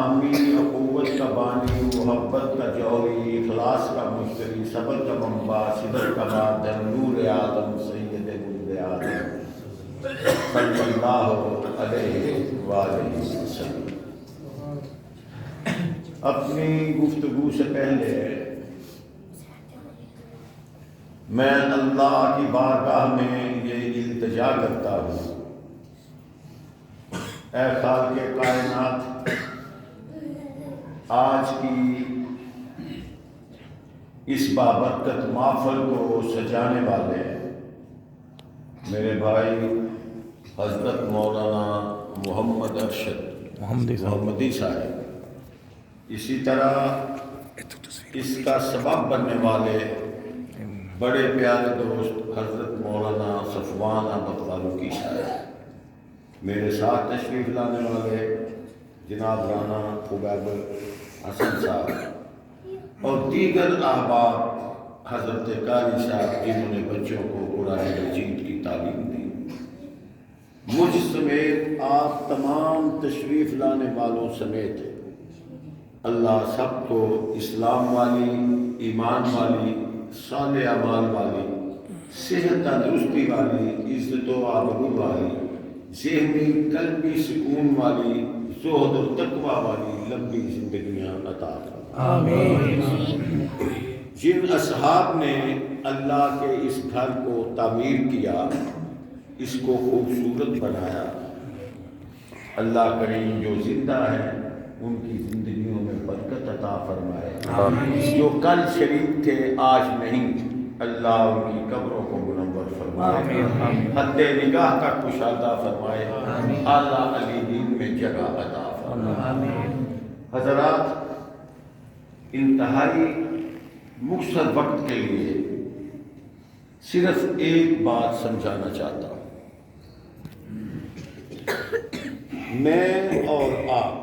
حامی اخوت کا بانی، محبت کا جوہری، اخلاص کا مشتری، صبر کا منبع، صدق کا مادن، نور آدم سید ولد آدم صلی اللہ علیہ وآلہ وسلم۔ اپنی گفتگو سے پہلے میں اللہ کی بارگاہ میں یہ التجا کرتا ہوں، اے خالق کائنات، آج کی اس بابرکت محفل کو سجانے والے میرے بھائی حضرت مولانا محمد ارشد محمدی صاحب، اسی طرح اس کا سبب بننے والے بڑے پیارے دوست حضرت مولانا صفوان احمد فاروقی صاحب، میرے ساتھ تشریف لانے والے جناب رانا خبیب حسن صاحب اور دیگر احباب حضرت قاری صاحب جنہوں نے بچوں کو قرآن مجید کی تعلیم دی، مجھ سمیت آپ تمام تشریف لانے والوں سمیت اللہ سب کو اسلام والی، ایمان والی، صالح اعمال والی، صحت تندرستی والی، عزت و آبرو والی، ذہنی قلبی سکون والی، زہد و تقوی والی لمبی زندگیاں عطا فرمائے۔ آمین۔ جن اصحاب نے اللہ کے اس گھر کو تعمیر کیا، اس کو خوبصورت بنایا، اللہ کریم جو زندہ ہے ان کی زندگیوں میں برکت عطا فرمائے۔ آمین۔ جو کل شریک تھے آج نہیں، اللہ ان کی قبروں کو منور فرمائے، حد نگاہ کا کشادہ فرمائے، اعلیٰ علیین میں جگہ عطا فرمائے۔ حضرات، انتہائی مختصر وقت کے لیے صرف ایک بات سمجھانا چاہتا ہوں۔ میں اور آپ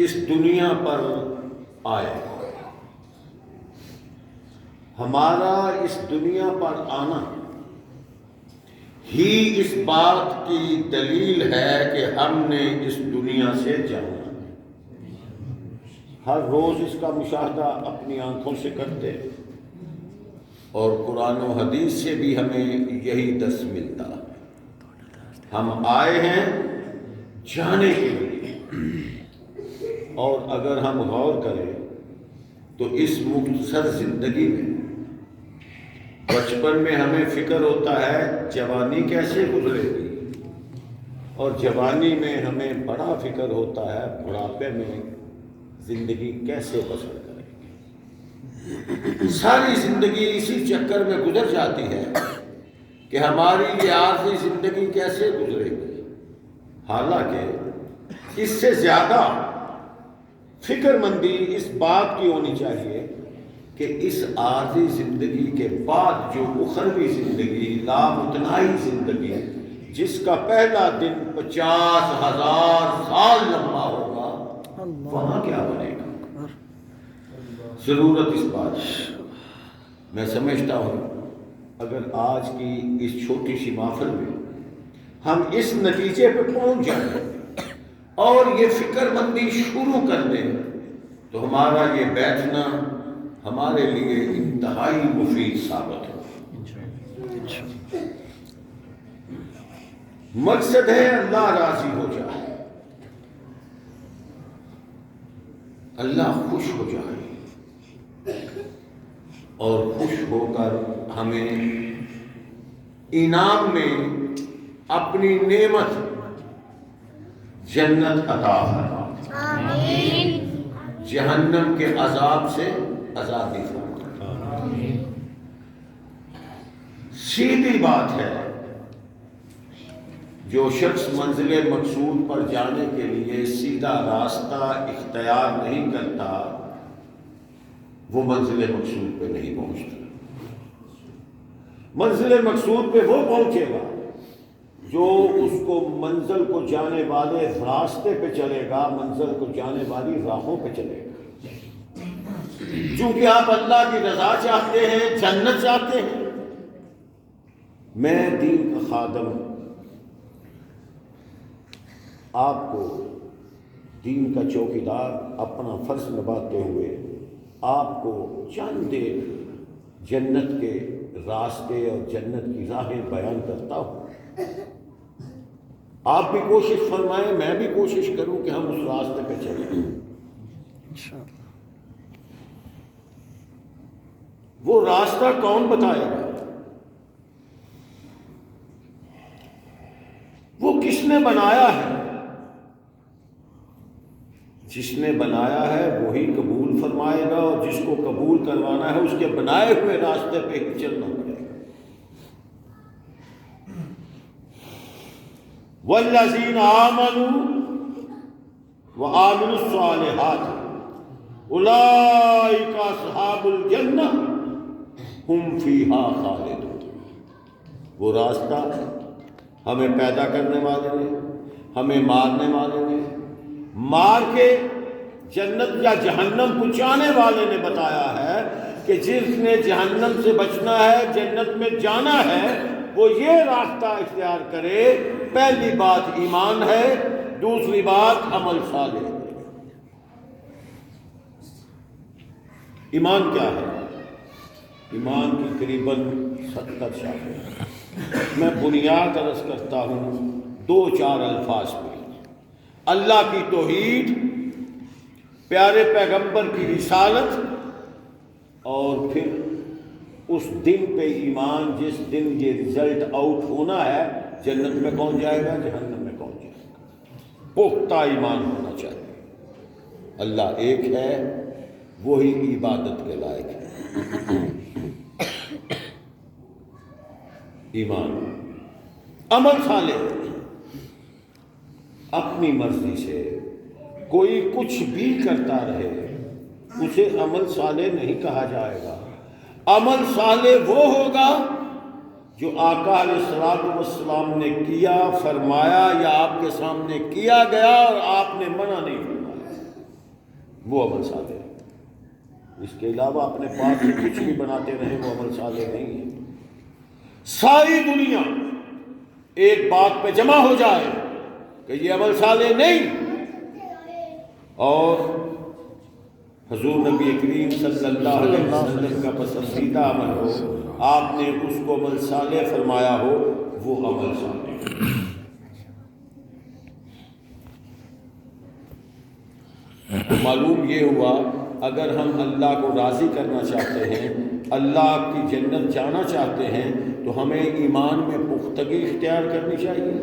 اس دنیا پر آئے، ہمارا اس دنیا پر آنا ہی اس بات کی دلیل ہے کہ ہم نے اس دنیا سے جانا۔ ہر روز اس کا مشاہدہ اپنی آنکھوں سے کرتے اور قرآن و حدیث سے بھی ہمیں یہی درس ملتا۔ ہم آئے ہیں جانے کے لیے، اور اگر ہم غور کریں تو اس مختصر زندگی میں بچپن میں ہمیں فکر ہوتا ہے جوانی کیسے گزرے گی، اور جوانی میں ہمیں بڑا فکر ہوتا ہے بڑھاپے میں زندگی کیسے بسر کریں گے۔ ساری زندگی اسی چکر میں گزر جاتی ہے کہ ہماری یہ عارضی زندگی کیسے گزرے گی، حالانکہ اس سے زیادہ فکر مندی اس بات کی ہونی چاہیے کہ اس عارضی زندگی کے بعد جو اخروی زندگی، لامتناہی زندگی، جس کا پہلا دن 50,000 سال لمبا ہوگا، وہاں کیا بنے گا۔ ضرورت اس بات ہے۔ میں سمجھتا ہوں اگر آج کی اس چھوٹی سی محفل میں ہم اس نتیجے پہ پہنچ جائیں اور یہ فکر مندی شروع کر دیں تو ہمارا یہ بیٹھنا ہمارے لیے انتہائی مفید ثابت ہو۔ مقصد ہے اللہ راضی ہو جائے، اللہ خوش ہو جائے، اور خوش ہو کر ہمیں انعام میں اپنی نعمت جنت عطا فرمائے، آمین، جہنم کے عذاب سے آزادی فرمائے۔ سیدھی بات ہے، جو شخص منزل مقصود پر جانے کے لیے سیدھا راستہ اختیار نہیں کرتا وہ منزل مقصود پہ نہیں پہنچتا۔ منزل مقصود پہ وہ پہنچے گا جو اس کو منزل کو جانے والے راستے پہ چلے گا، منزل کو جانے والی راہوں پہ چلے گا۔ چونکہ آپ اللہ کی رضا چاہتے ہیں، جنت چاہتے ہیں، میں دین کا خادم آپ کو دین کا چوکیدار اپنا فرض نبھاتے ہوئے آپ کو چند جنت کے راستے اور جنت کی راہیں بیان کرتا ہوں. آپ بھی کوشش فرمائیں، میں بھی کوشش کروں کہ ہم اس راستے پہ چلیں. وہ راستہ کون بتائے گا؟ وہ کس نے بنایا ہے؟ جس نے بنایا ہے وہی قبول فرمائے گا، اور جس کو قبول کروانا ہے اس کے بنائے ہوئے راستے پہ ہی چلنا پڑے گا. والذین آمنوا وعملوا الصالحات اولئک اصحاب الجنہ ہم فیہا خالدون. وہ راستہ ہمیں پیدا کرنے والے نے، ہمیں مارنے والے نے، مار کے جنت یا جہنم پہنچانے والے نے بتایا ہے کہ جس نے جہنم سے بچنا ہے، جنت میں جانا ہے، وہ یہ راستہ اختیار کرے. پہلی بات ایمان ہے، دوسری بات عمل صالح ہے. ایمان کیا ہے؟ ایمان کی قریباً 70 شاخیں. میں بنیاد عرض کرتا ہوں 2-4 الفاظ میں. اللہ کی توحید، پیارے پیغمبر کی رسالت، اور پھر اس دن پہ ایمان جس دن یہ رزلٹ آؤٹ ہونا ہے. جنت میں کون جائے گا، جہنم میں کون جائے گا. پختہ ایمان ہونا چاہیے. اللہ ایک ہے، وہی عبادت کے لائق ہے. ایمان. عمل صالح، اپنی مرضی سے کوئی کچھ بھی کرتا رہے اسے عمل صالح نہیں کہا جائے گا. عمل صالح وہ ہوگا جو آقا علیہ الصلوۃ والسلام نے کیا، فرمایا، یا آپ کے سامنے کیا گیا اور آپ نے منع نہیں فرمایا. وہ عمل صالح ہے. اس کے علاوہ اپنے پاس سے کچھ بھی بناتے رہے وہ عمل صالح نہیں ہے. ساری دنیا ایک بات پہ جمع ہو جائے کہ یہ عمل صالح نہیں، اور حضور نبی کریم صلی اللہ علیہ وسلم کا پسندیدہ عمل ہو، آپ نے اس کو عمل صالح فرمایا ہو، وہ عمل صالح. تو معلوم یہ ہوا، اگر ہم اللہ کو راضی کرنا چاہتے ہیں، اللہ کی جنت جانا چاہتے ہیں، تو ہمیں ایمان میں پختگی اختیار کرنی چاہیے،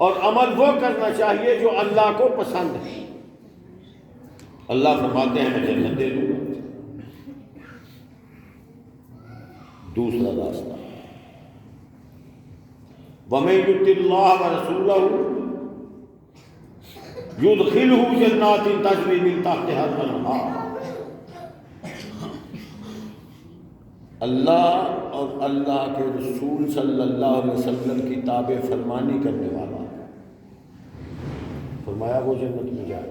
اور عمل وہ کرنا چاہیے جو اللہ کو پسند ہے. اللہ فرماتے ہیں میں جنت دے دوں گا. دوسرا راستہ، وَمَن يُطِعِ اللَّهَ وَرَسُولَهُ يُدْخِلْهُ جَنَّاتٍ تَجْرِي مِن تَحْتِهَا الْأَنْهَارُ. اللہ اور اللہ کے رسول صلی اللہ علیہ وسلم کی تابع فرمانی کرنے والا، فرمایا وہ جنت میں جائے.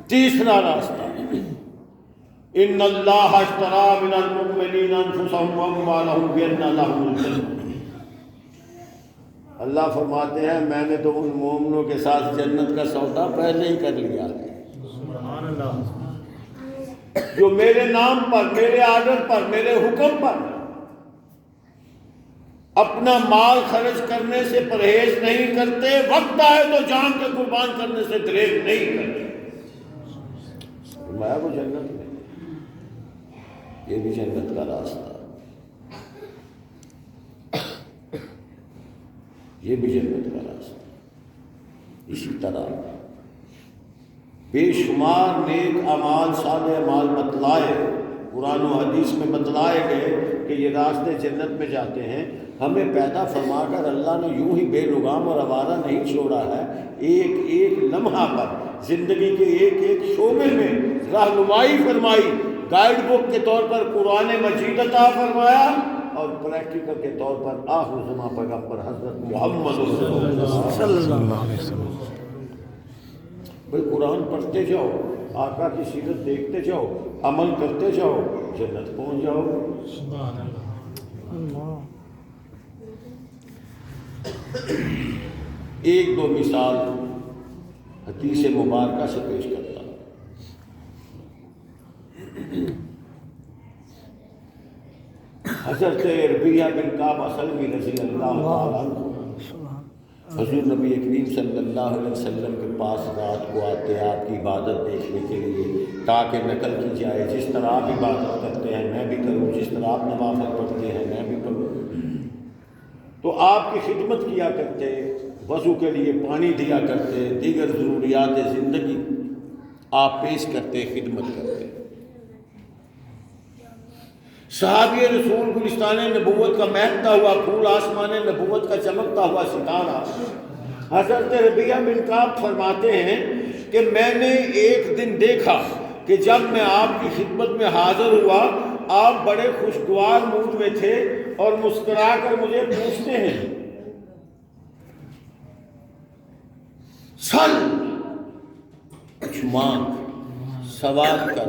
تیسرا راستہ، ان اللہ اشترى من المؤمنین انفسهم واموالهم بان لهم الجنہ. اللہ فرماتے ہیں میں نے تو ان مومنوں کے ساتھ جنت کا سودا پہلے ہی کر لیا ہے، سبحان اللہ، جو میرے نام پر، میرے آرڈر پر، میرے حکم پر اپنا مال خرچ کرنے سے پرہیز نہیں کرتے، وقت آئے تو جان کے قربان کرنے سے دریغ نہیں کرتے. فرمایا وہ جنت میں. یہ بھی جنت کا راستہ، یہ بھی جنت کا راستہ. اسی طرح بے شمار نیک اعمال، صالح اعمال بتلائے، قرآن و حدیث میں بتلائے گئے کہ یہ راستے جنت میں جاتے ہیں. ہمیں پیدا فرما کر اللہ نے یوں ہی بے لگام اور آوارہ نہیں چھوڑا ہے. ایک ایک لمحہ پر زندگی کے ایک ایک شعبے میں رہنمائی فرمائی. گائیڈ بک کے طور پر قرآن مجید عطا فرمایا، اور پریکٹیکل کے طور پر آخر زمان پیغمبر حضرت محمد صلی اللہ علیہ وسلم. بھئی قرآن پڑھتے جاؤ، آقا کی سیرت دیکھتے جاؤ، عمل کرتے جاؤ، جنت پہنچ جاؤ. ایک دو مثال حدیث مبارکہ سے پیش کرتا ہوں۔ حضرت ربیعہ بن کعب اسلمی رضی اللہ تعالیٰ عنہ حضور نبی کریم صلی اللہ علیہ وسلم کے پاس رات کو آتے آپ کی عبادت دیکھنے کے لیے تاکہ نقل کی جائے، جس طرح آپ عبادت کرتے ہیں میں بھی کروں، جس طرح آپ نوافل پڑھتے ہیں میں بھی پڑھوں۔ تو آپ کی خدمت کیا کرتے، وضو کے لیے پانی دیا کرتے، دیگر ضروریات زندگی آپ پیش کرتے، خدمت کرتے۔ صحابی رسول گلستان نبوت کا مہکتا ہوا پھول، آسمان نبوت کا چمکتا ہوا ستارہ، حضرت ربیعہ بن کعب فرماتے ہیں کہ میں نے ایک دن دیکھا کہ جب میں آپ کی خدمت میں حاضر ہوا آپ بڑے خوشگوار موڈ میں تھے اور مسکرا کر مجھے پوچھتے ہیں سل، کچھ مانگ، سوال کر،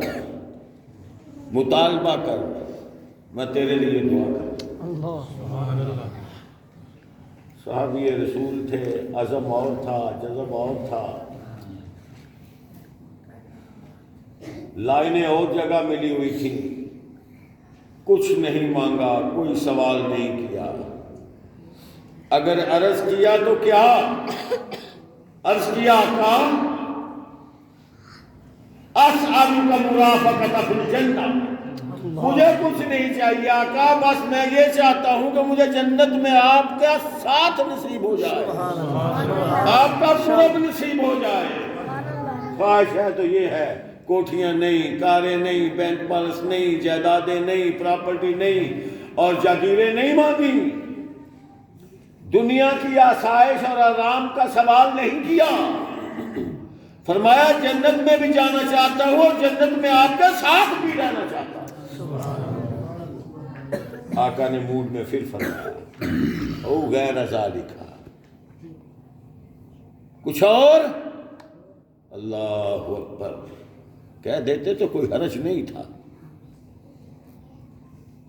مطالبہ کر، میں تیرے لیے دعا کرتا ہوں۔ صحابی رسول تھے، عزم اور تھا، جذب اور تھا، لائنیں اور جگہ ملی ہوئی تھی، کچھ نہیں مانگا، کوئی سوال نہیں کیا۔ اگر عرض کیا تو کیا عرض کیا؟ آقا اسألک مرافقۃ فی الجنہ، مجھے کچھ نہیں چاہیے آقا، بس میں یہ چاہتا ہوں کہ مجھے جنت میں آپ کا ساتھ نصیب ہو جائے، آپ کا قرب نصیب ہو جائے۔ خواہش ہے تو یہ ہے، کوٹھیاں نہیں، کاریں نہیں، بینک بیلنس نہیں، جائیدادیں نہیں، پراپرٹی نہیں اور جاگیریں نہیں مانگی، دنیا کی آسائش اور آرام کا سوال نہیں کیا۔ فرمایا جنت میں بھی جانا چاہتا ہوں اور جنت میں آپ کے ساتھ بھی رہنا چاہتا ہوں۔ آقا نے موڈ میں پھر فرمایا او غیر ذالک، کچھ اور؟ اللہ اکبر، کہہ دیتے تو کوئی حرج نہیں تھا۔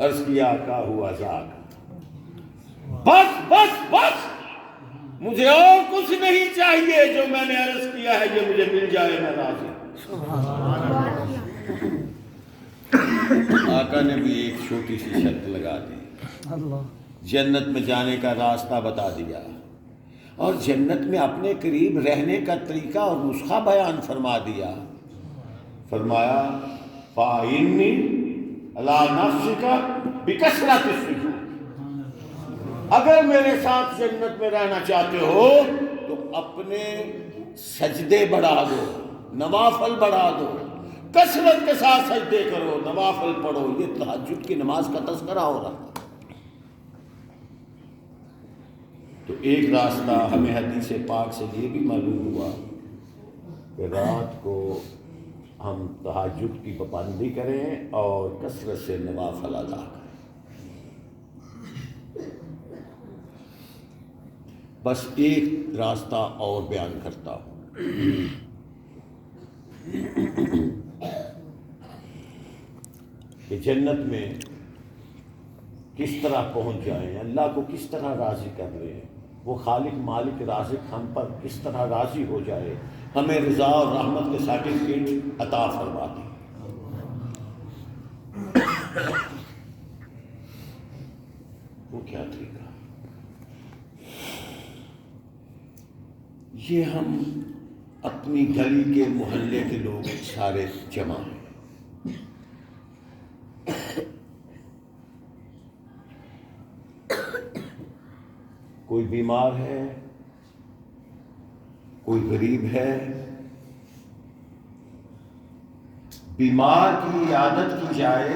عرض کیا آقا ہوا ذاک، بس بس بس، مجھے اور کچھ نہیں چاہیے، جو میں نے عرض کیا ہے یہ مجھے مل جائے میں راضی۔ آقا نے بھی ایک چھوٹی سی شرط لگا دی، جنت میں جانے کا راستہ بتا دیا اور جنت میں اپنے قریب رہنے کا طریقہ اور نسخہ بیان فرما دیا۔ فرمایا فَإِنِّي عَلَىٰ نَفْسِكَ بِكَثْرَةِ السُّجُودِ، اگر میرے ساتھ جنت میں رہنا چاہتے ہو تو اپنے سجدے بڑھا دو، نوافل بڑھا دو، کثرت کے ساتھ سجدے کرو، نوافل پڑھو۔ یہ تہجد کی نماز کا تذکرہ ہو رہا ہے۔ تو ایک راستہ ہمیں حدیث پاک سے یہ بھی معلوم ہوا کہ رات کو ہم تہجد کی پابندی کریں اور کثرت سے نوافل ادا کریں۔ بس ایک راستہ اور بیان کرتا ہوں، کہ جنت میں کس طرح پہنچ جائیں، اللہ کو کس طرح راضی کر لیں، وہ خالق مالک رازق ہم پر کس طرح راضی ہو جائے، ہمیں رضا اور رحمت کے سرٹیفکیٹ عطا فرما دیں۔ وہ کیا طریقہ؟ یہ ہم اپنی گلی کے محلے کے لوگ سارے جمع ہیں، کوئی بیمار ہے، کوئی غریب ہے، بیمار کی عیادت کی جائے،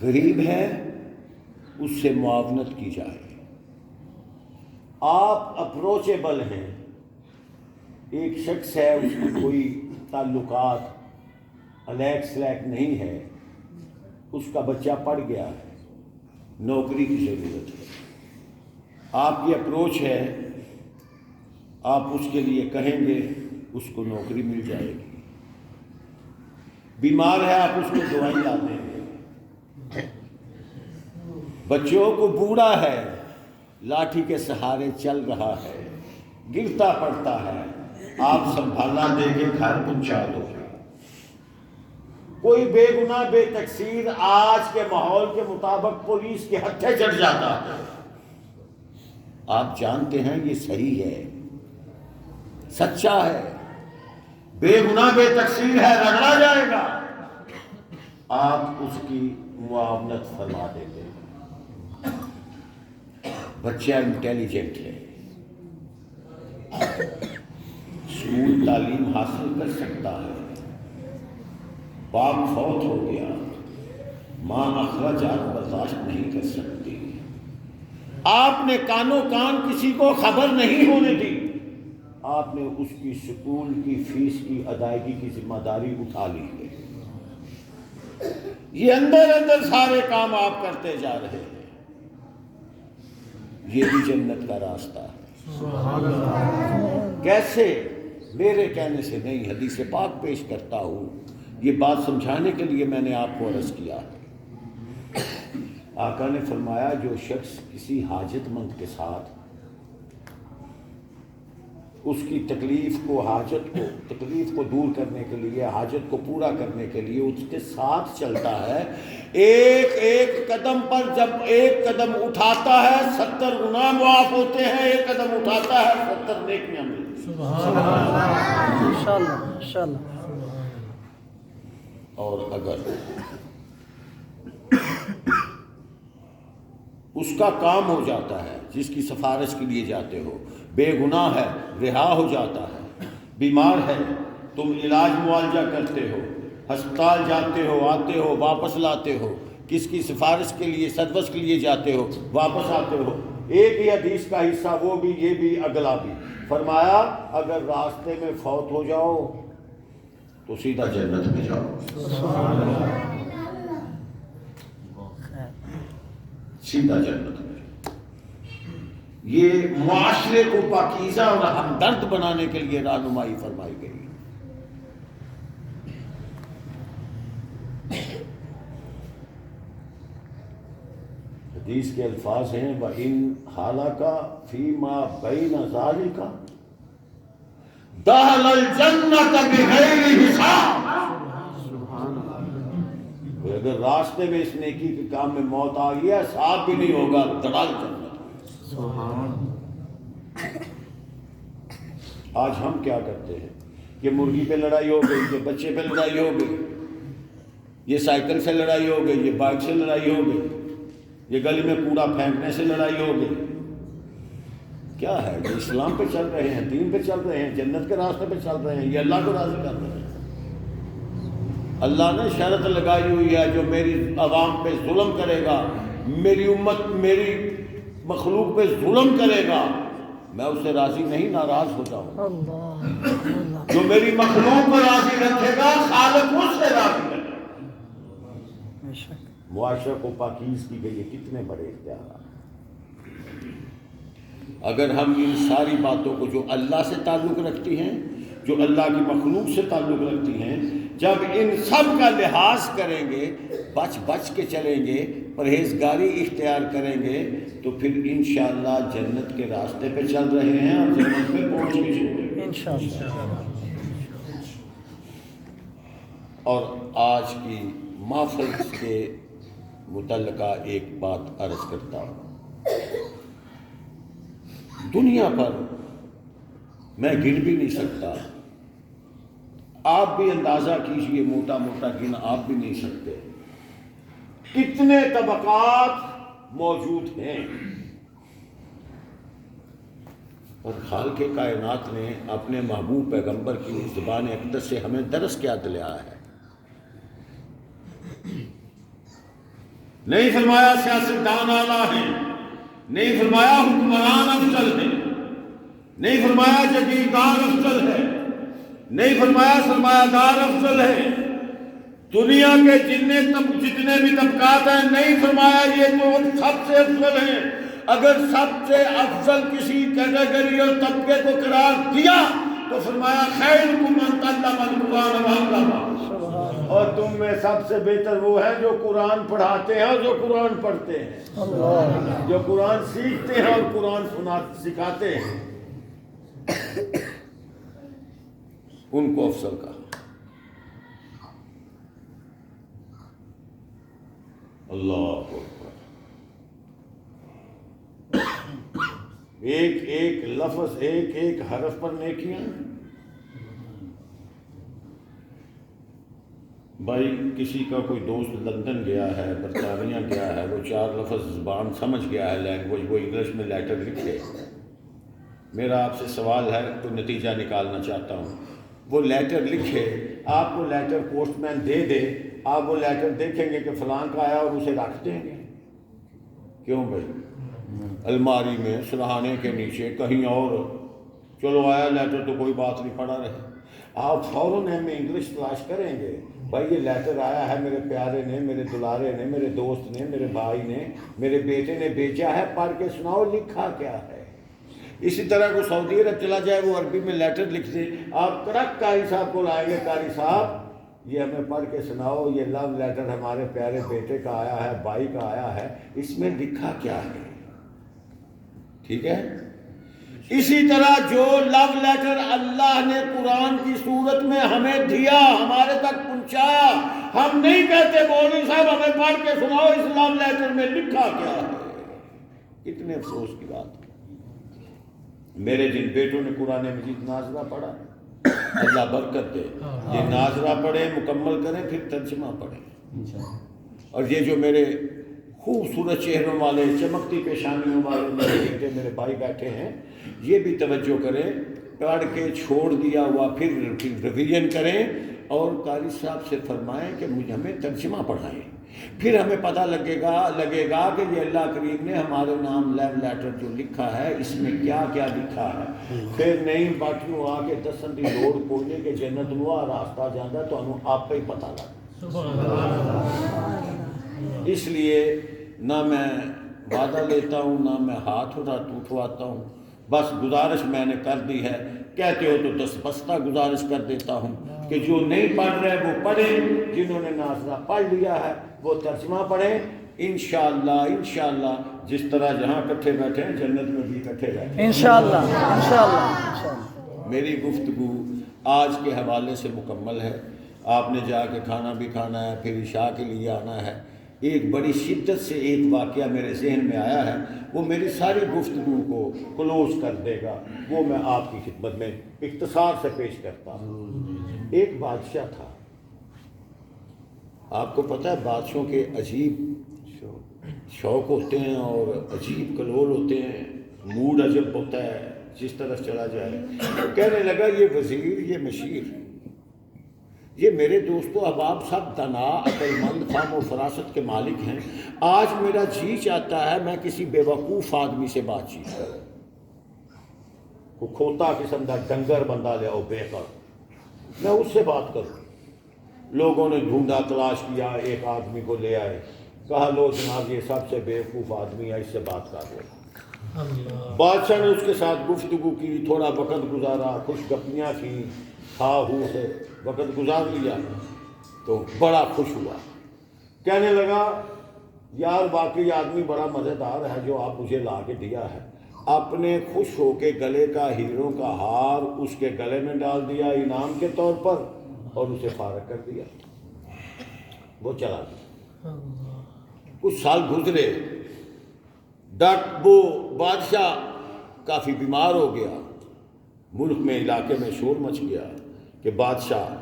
غریب ہے اس سے معاونت کی جائے، آپ اپروچیبل ہیں، ایک شخص ہے اس کی کوئی تعلقات الیک سلیک نہیں ہے، اس کا بچہ پڑھ گیا ہے، نوکری کی ضرورت ہے، آپ کی اپروچ ہے، آپ اس کے لیے کہیں گے اس کو نوکری مل جائے گی، بیمار ہے آپ اس کو دوائی لا دیں گے، بچوں کو بوڑھا ہے لاٹھی کے سہارے چل رہا ہے، گرتا پڑتا ہے، آپ سنبھالنا دے کے گھر پہنچا دو۔ کوئی بے گناہ بے تقصیر آج کے ماحول کے مطابق پولیس کے ہتھے چڑھ جاتا ہے، آپ جانتے ہیں یہ صحیح ہے، سچا ہے، بے گناہ بے تقصیر ہے، رگڑا جائے گا، آپ اس کی معاونت فرما دیتے ہیں۔ بچہ انٹیلیجنٹ ہے، اسکول تعلیم حاصل کر سکتا ہے، باپ فوت ہو گیا، ماں اخراجات برداشت نہیں کر سکتی، آپ نے کانوں کان کسی کو خبر نہیں ہونے دی، آپ نے اس کی سکول کی فیس کی ادائیگی کی ذمہ داری اٹھا لی ہے، یہ اندر اندر سارے کام آپ کرتے جا رہے ہیں، یہ بھی جنت کا راستہ ہے۔ کیسے؟ میرے کہنے سے نہیں، حدیث پاک پیش کرتا ہوں، یہ بات سمجھانے کے لیے میں نے آپ کو عرض کیا۔ آقا نے فرمایا جو شخص کسی حاجت مند کے ساتھ اس کی تکلیف کو دور کرنے کے لیے، حاجت کو پورا کرنے کے لیے اس کے ساتھ چلتا ہے، ایک ایک قدم پر جب ایک قدم اٹھاتا ہے 70 گناہ معاف ہوتے ہیں، ایک قدم اٹھاتا ہے 70 نیکیاں ملتی ہیں۔ سبحان اللہ، انشاءاللہ انشاءاللہ۔ اور اگر اس کا کام ہو جاتا ہے، جس کی سفارش کے لیے جاتے ہو، بے گناہ ہے، رہا ہو جاتا ہے، بیمار ہے، تم علاج معالجہ کرتے ہو، ہسپتال جاتے ہو، آتے ہو، واپس لاتے ہو، کس کی سفارش کے لیے سروس کے لیے جاتے ہو، واپس آتے ہو، ایک ہی حدیث کا حصہ، وہ بھی یہ بھی اگلا بھی، فرمایا اگر راستے میں فوت ہو جاؤ تو سیدھا جنت میں جاؤ، سیدھا جنت میں۔ یہ معاشرے کو پاکیزہ اور ہمدرد بنانے کے لیے رہنمائی فرمائی گئی۔ حدیث کے الفاظ ہیں وَإِنْ حَالَكَ فِي مَا بَيْنَ ذَلِكَ دَخَلَ الْجَنَّةَ بِغَيْرِ حِسَابٍ۔ اگر راستے میں اس نیکی کے کام میں موت آ گیا، حساب بھی نہیں ہوگا، دڑال جنت۔ آج ہم کیا کرتے ہیں؟ یہ مرغی پہ لڑائی ہو گئی، یہ بچے پہ لڑائی ہو گئی، یہ سائیکل سے لڑائی ہو گئی، یہ بائک سے لڑائی ہو گئی، یہ گلی میں کوڑا پھینکنے سے لڑائی ہو گئی۔ کیا ہے؟ یہ اسلام پہ چل رہے ہیں، دین پہ چل رہے ہیں، جنت کے راستے پہ چل رہے ہیں، یہ اللہ کو راضی کر رہے ہیں۔ اللہ نے شرط لگائی ہوئی ہے جو میری عوام پہ ظلم کرے گا، میری امت میری مخلوق پہ ظلم کرے گا، میں اس سے راضی نہیں، ناراض ہو جاؤں گا۔ جو میری مخلوق کو راضی رکھے گا، خالق اس سے راضی رکھے گا۔ معاشرہ کو پاکیز کی گئی ہے، کتنے بڑے اختیارات۔ اگر ہم ان ساری باتوں کو جو اللہ سے تعلق رکھتی ہیں، جو اللہ کی مخلوق سے تعلق رکھتی ہیں، جب ان سب کا لحاظ کریں گے، بچ بچ کے چلیں گے، پرہیزگاری اختیار کریں گے، تو پھر انشاءاللہ جنت کے راستے پہ چل رہے ہیں اور جنت پہ پہنچ بھی جائیں گے انشاءاللہ۔ اور آج کی محفل کے متعلقہ ایک بات عرض کرتا ہوں۔ دنیا پر میں گن بھی نہیں سکتا، آپ بھی اندازہ کیجئے، موٹا موٹا گن آپ بھی نہیں سکتے، کتنے طبقات موجود ہیں۔ اور خالق کائنات نے اپنے محبوب پیغمبر کی زبان اقدس سے ہمیں درس کیا دلایا ہے؟ نہیں فرمایا سیاستدان اعلیٰ ہیں، نہیں فرمایا حکمران افضل ہیں، نہیں فرمایا جگیردار افضل ہے، نہیں فرمایا سرمایہ دار افضل ہے، دنیا کے جتنے بھی طبقات ہیں، نہیں فرمایا یہ تو سب سے افضل ہیں۔ اگر سب سے افضل کسی کیٹیگری اور طبقے کو قرار دیا تو فرمایا خیرکم من تعلم القرآن وعلمہ۔ اور تم میں سب سے بہتر وہ ہیں جو قرآن پڑھاتے ہیں اور جو قرآن پڑھتے ہیں، جو قرآن سیکھتے ہیں اور قرآن سکھاتے ہیں، ان کو افضل کہا۔ اللہ اکبر۔ ایک ایک لفظ، ایک ایک حرف پر نیکیاں۔ بھائی کسی کا کوئی دوست لندن گیا ہے، برطانیہ گیا ہے، وہ 4 لفظ زبان سمجھ گیا ہے، لینگویج، وہ انگلش میں لیٹر لکھے۔ میرا آپ سے سوال ہے، تو نتیجہ نکالنا چاہتا ہوں، وہ لیٹر لکھے، آپ کو لیٹر پوسٹ مین دے دے، آپ وہ لیٹر دیکھیں گے کہ فلاں کا آیا اور اسے رکھ دیں گے؟ کیوں بھائی؟ الماری میں، سرہانے کے نیچے، کہیں اور، چلو آیا لیٹر تو کوئی بات نہیں، پڑا رہے۔ آپ فوراً ہمیں انگلش تلاش کریں گے، بھائی یہ لیٹر آیا ہے، میرے پیارے نے، میرے دلارے نے، میرے دوست نے، میرے بھائی نے، میرے بیٹے نے بھیجا ہے، پڑھ کے سناؤ لکھا کیا ہے۔ اسی طرح کو سعودی عرب چلا جائے، وہ عربی میں لیٹر لکھ دے، آپ کڑک قاری صاحب کو لائیں گے، قاری صاحب یہ ہمیں پڑھ کے سناؤ، یہ لو لیٹر ہمارے پیارے بیٹے کا آیا ہے، بھائی کا آیا ہے، اس میں لکھا کیا ہے؟ ٹھیک ہے؟ اسی طرح جو لو لیٹر اللہ نے قرآن کی صورت میں ہمیں دیا، ہمارے تک پہنچایا، ہم نہیں کہتے مولوی صاحب ہمیں پڑھ کے سناؤ اس لو لیٹر میں لکھا کیا ہے۔ کتنے افسوس کی بات ہے۔ میرے جن بیٹوں نے قرآن مجید ناظرہ پڑھا، اللہ برکت دے، یہ ناظرہ پڑھیں، مکمل کریں، پھر ترجمہ پڑھیں۔ اور یہ جو میرے خوبصورت چہروں والے، چمکتی پیشانیوں والے میرے بیٹے، میرے بھائی بیٹھے ہیں، یہ بھی توجہ کریں، پڑھ کے چھوڑ دیا ہوا پھر ریویژن کریں، اور قاری صاحب سے فرمائیں کہ مجھے ہمیں ترجمہ پڑھائیں، پھر ہمیں پتہ لگے گا کہ یہ اللہ کریم نے ہمارے نام لیو لیٹر جو لکھا ہے اس میں کیا کیا لکھا ہے۔ پھر نہیں باٹیوں آ کے دسن دی لوڑ کوئی کہ جنت نو راستہ جانا تو انہوں آپ ہی پتہ لگ۔ اس لیے نہ میں وعدہ لیتا ہوں، نہ میں ہاتھ اٹھواتا ہوں، بس گزارش میں نے کر دی ہے، کہتے ہو تو دستبستہ گزارش کر دیتا ہوں کہ جو نہیں پڑھ رہے وہ پڑھیں، جنہوں نے ناظرہ پڑھ لیا ہے وہ ترجمہ پڑھیں، انشاءاللہ جس طرح جہاں کٹھے بیٹھے ہیں جنت میں بھی کٹھے بیٹھے ہیں انشاءاللہ۔ میری گفتگو آج کے حوالے سے مکمل ہے، آپ نے جا کے کھانا بھی کھانا ہے، پھر عشاء کے لیے آنا ہے۔ ایک بڑی شدت سے ایک واقعہ میرے ذہن میں آیا ہے، وہ میری ساری گفتگو کو کلوز کر دے گا، وہ میں آپ کی خدمت میں اختصار سے پیش کرتا ہوں۔ ایک بادشاہ تھا، آپ کو پتہ ہے بادشاہوں کے عجیب شوق ہوتے ہیں اور عجیب کلول ہوتے ہیں، موڈ عجب ہوتا ہے جس طرف چلا جائے۔ کہنے لگا یہ وزیر، یہ مشیر، یہ میرے دوستو احباب سب دانا، عقل مند، فہم و فراست کے مالک ہیں، آج میرا جی چاہتا ہے میں کسی بے وقوف آدمی سے بات چیت کروں، کو کھوتا قسم کا ڈنگر بندہ لے آؤ بے قر، میں اس سے بات کروں۔ لوگوں نے ڈھونڈا، تلاش کیا، ایک آدمی کو لے آئے، کہا لو جناب یہ سب سے بے وقوف آدمی ہے، اس سے بات کر لو۔ بادشاہ نے اس کے ساتھ گفتگو کی، تھوڑا وقت گزارا، خوش گپیاں کی، ہاں ہو سے وقت گزار لیا تو بڑا خوش ہوا، کہنے لگا یار واقعی آدمی بڑا مزیدار ہے جو آپ مجھے لا کے دیا ہے۔ اپنے خوش ہو کے گلے کا ہیروں کا ہار اس کے گلے میں ڈال دیا انعام کے طور پر اور اسے فارغ کر دیا، وہ چلا گیا۔ کچھ سال گزرے، وہ بادشاہ کافی بیمار ہو گیا، ملک میں علاقے میں شور مچ گیا کہ بادشاہ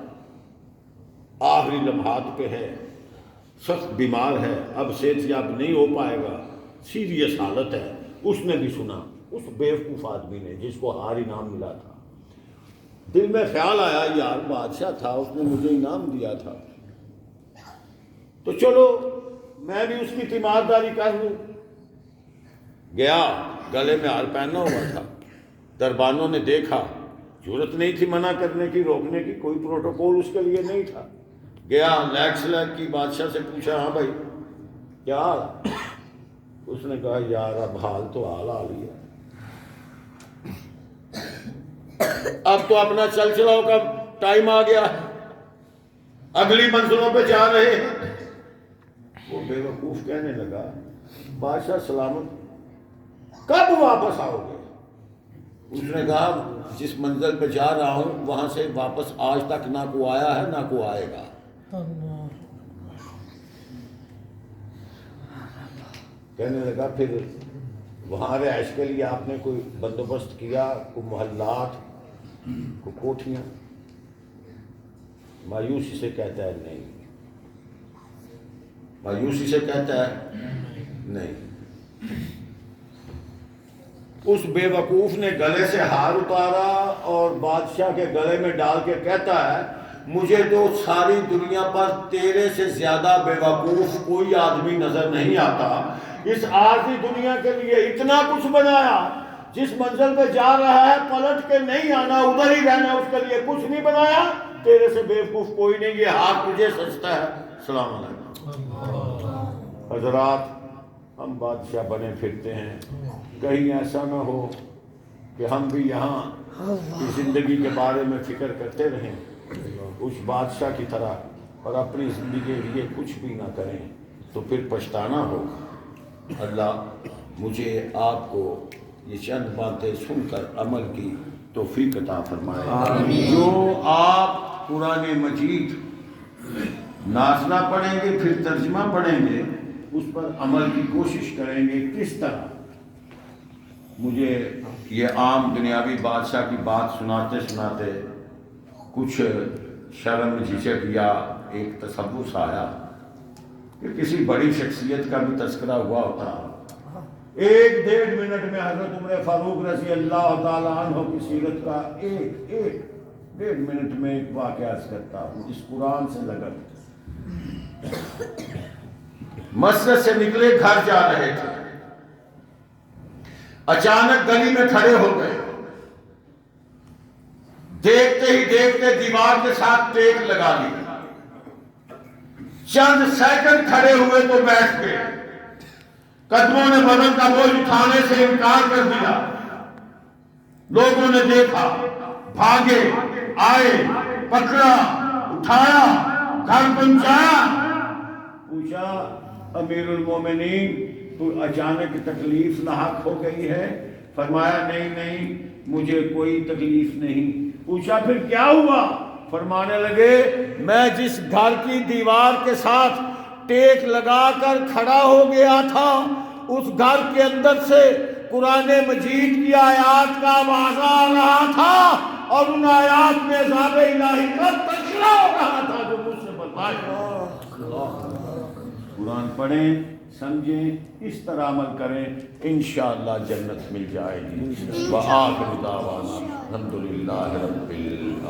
آخری لمحات پہ ہے، سخت بیمار ہے، اب صحت یاب نہیں ہو پائے گا، سیریس حالت ہے۔ اس نے بھی سنا، اس بیوقوف آدمی نے جس کو ہار انعام ملا تھا، دل میں خیال آیا یار بادشاہ تھا، اس نے مجھے انعام دیا تھا، تو چلو میں بھی اس کی تیمارداری کر لوں۔ گیا، گلے میں ہار پہنا ہوا تھا، دربانوں نے دیکھا، ضرورت نہیں تھی منع کرنے کی، روکنے کی، کوئی پروٹوکول اس کے لیے نہیں تھا۔ گیا لیگ سلیگ کی، بادشاہ سے پوچھا ہاں بھائی کیا حال؟ اس نے کہا یار اب حال تو حال ہی ہے، اب تو اپنا چل چلاؤ کا ٹائم آ گیا ہے، اگلی منزلوں پہ جا رہے ہیں۔ وہ بے وقوف کہنے لگا بادشاہ سلامت کب واپس آؤ گے؟ اس نے کہا جس منزل پہ جا رہا ہوں وہاں سے واپس آج تک نہ کو آیا ہے نہ کو آئے گا۔ کہنے لگا پھر وہاں رہائش کے لیے آپ نے کوئی بندوبست کیا، کوئی محلات، کوئی کوٹھیاں؟ مایوسی سے کہتا ہے نہیں، مایوسی سے کہتا ہے نہیں۔ اس بے وقوف نے گلے سے ہار اتارا اور بادشاہ کے گلے میں ڈال کے کہتا ہے مجھے تو ساری دنیا پر تیرے سے زیادہ بے وقوف کوئی آدمی نظر نہیں آتا۔ اس عارضی دنیا کے لیے اتنا کچھ بنایا، جس منزل پہ جا رہا ہے پلٹ کے نہیں آنا، ادھر ہی رہنا، اس کے لیے کچھ نہیں بنایا۔ تیرے سے بے وقوف کوئی نہیں، یہ ہاتھ تجھے سجتا ہے۔ السلام علیکم۔ حضرات، ہم بادشاہ بنے پھرتے ہیں، کہیں ایسا نہ ہو کہ ہم بھی یہاں کی زندگی کے بارے میں فکر کرتے رہیں اس بادشاہ کی طرح اور اپنی زندگی کے لیے کچھ بھی نہ کریں تو پھر پچھتانا ہوگا۔ اللہ مجھے آپ کو یہ چند باتیں سن کر عمل کی توفیق عطا فرمائے۔ جو آپ قرآن مجید نازلہ پڑھیں گے پھر ترجمہ پڑھیں گے، اس پر عمل کی کوشش کریں گے۔ کس طرح؟ مجھے یہ عام دنیاوی بادشاہ کی بات سناتے سناتے کچھ شرم جھجک یا ایک تصور آیا کہ کسی بڑی شخصیت کا بھی تذکرہ ہوا ہوتا۔ 1-1.5 منٹ میں حضرت عمر فاروق رضی اللہ تعالیٰ عنہ کی سیرت کا 1-1.5 منٹ میں ایک واقعہ عرض کرتا ہوں اس قرآن سے لگا۔ مسجد سے نکلے گھر جا رہے تھے، اچانک گلی میں کھڑے ہو گئے، دیکھتے ہی دیکھتے دیوار کے ساتھ ٹیک لگا لی۔ چند سیکنڈ کھڑے ہوئے تو بیٹھ گئے، قدموں نے بدن کا بوجھ اٹھانے سے انکار کر دیا۔ لوگوں نے دیکھا، بھاگے، آئے، پکڑا، اٹھایا، گھر پہنچایا۔ پوچھا امیر المومنین تو اچانک تکلیف لاحق ہو گئی ہے؟ فرمایا نہیں مجھے کوئی تکلیف نہیں۔ پوچھا پھر کیا ہوا؟ فرمانے لگے میں جس گھر کی دیوار کے ساتھ ٹیک لگا کر کھڑا ہو گیا تھا اس گھر کے اندر سے قرآن مجید کی آیات کا آواز آ رہا تھا اور ان آیات میں عذاب الہی کا تذکرہ ہو رہا تھا جو مجھ سے برداشت۔ قرآن پڑھیں، سمجھیں، اس طرح عمل کریں، انشاءاللہ جنت مل جائے گی۔ وآخر دعوانا الحمدللہ رب العالمین۔